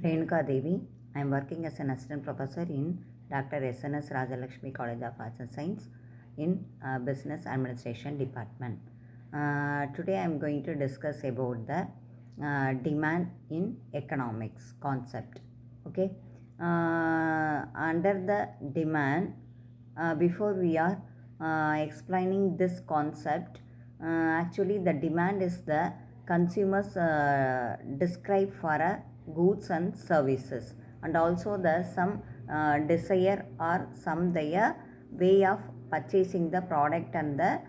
Renuka Devi. I am working as an assistant professor in Dr. S.N.S. Rajalakshmi College of Arts and Science in Business Administration Department. Today I am going to discuss about the demand in economics concept. Okay. Under the demand, before we are explaining this concept, actually the demand is the consumers describe for a goods and services, and also the some desire or some their way of purchasing the product and the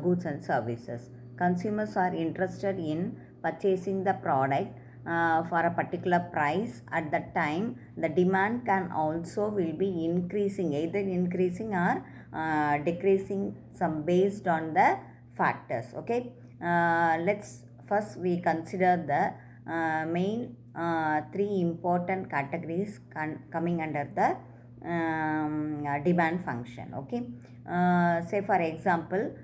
goods and services. Consumers are interested in purchasing the product for a particular price. At that time the demand can also will be increasing, either increasing or decreasing, some based on the factors. Okay, let's first we consider the main three important categories coming under the demand function. Okay, say for example,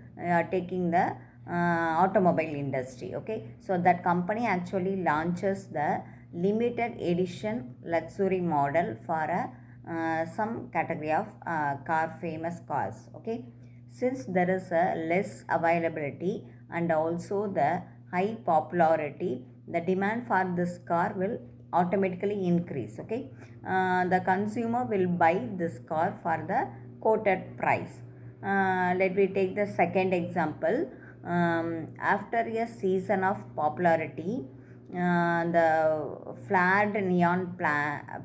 taking the automobile industry. Okay, so that company actually launches the limited edition luxury model for some category of car, famous cars. Okay, since there is a less availability and also the high popularity, the demand for this car will automatically increase. Okay, the consumer will buy this car for the quoted price. Let me take the second example. After a season of popularity, the flared neon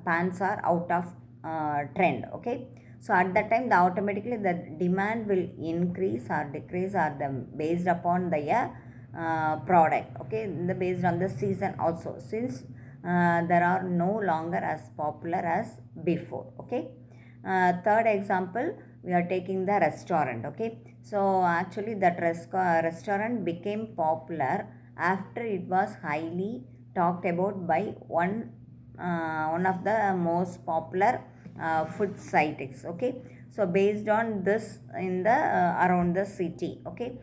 pants are out of trend. Okay, so at that time the automatically the demand will increase or decrease, or the based upon the product. Okay, the based on the season also, since there are no longer as popular as before. Okay, third example, we are taking the restaurant. Okay, so actually that restaurant became popular after it was highly talked about by one of the most popular food sites. Okay, so based on this in the around the city. Okay,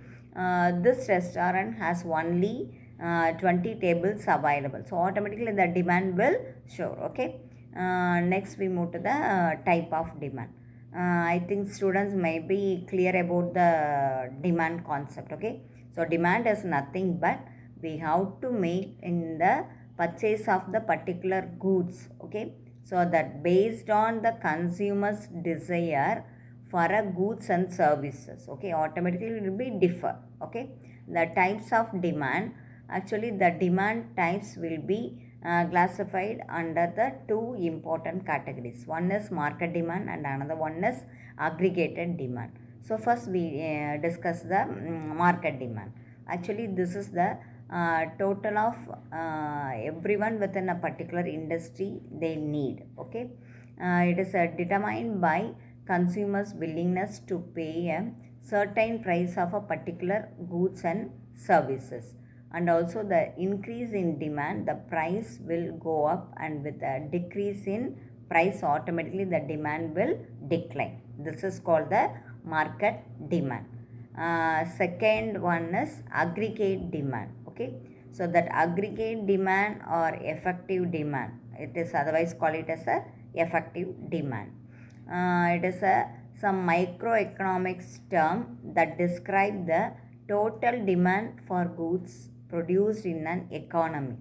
this restaurant has only 20 tables available, so automatically the demand will show. Okay, next we move to the type of demand. I think students may be clear about the demand concept. Okay, so demand is nothing but we have to make in the purchase of the particular goods. Okay, so that based on the consumer's desire for a goods and services. Okay, automatically it will be differ. Okay, the types of demand, actually the demand types will be classified under the two important categories. One is market demand and another one is aggregated demand. So first we discuss the market demand. Actually this is the total of everyone within a particular industry they need. Okay, it is determined by consumers' willingness to pay a certain price of a particular goods and services, and also the increase in demand, the price will go up, and with a decrease in price automatically the demand will decline. This is called the market demand. Second one is aggregate demand. Okay, so that aggregate demand or effective demand, it is otherwise called it as a effective demand. It is a some microeconomics term that describe the total demand for goods produced in an economy.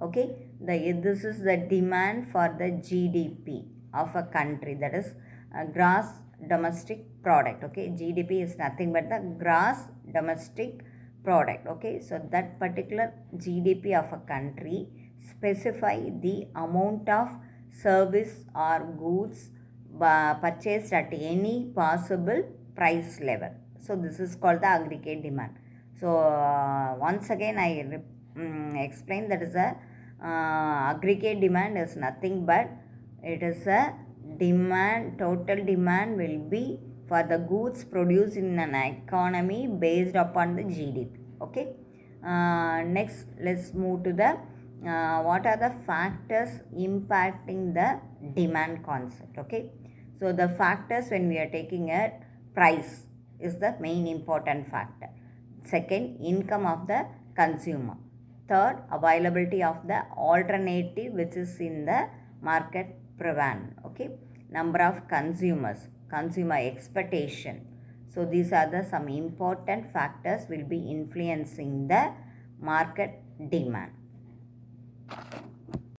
Okay, this is the demand for the GDP of a country, that is gross domestic product. Okay, GDP is nothing but the gross domestic product. Okay, so that particular GDP of a country specify the amount of service or goods purchased at any possible price level. So this is called the aggregate demand. So once again I explain that is a aggregate demand is nothing but it is a demand, total demand will be for the goods produced in an economy based upon the GDP. Okay, next let's move to the what are the factors impacting the demand concept. Okay, so the factors when we are taking a price is the main important factor. Second, income of the consumer. Third, availability of the alternative which is in the market prevalent. Okay, number of consumers, consumer expectation. So these are the some important factors will be influencing the market demand.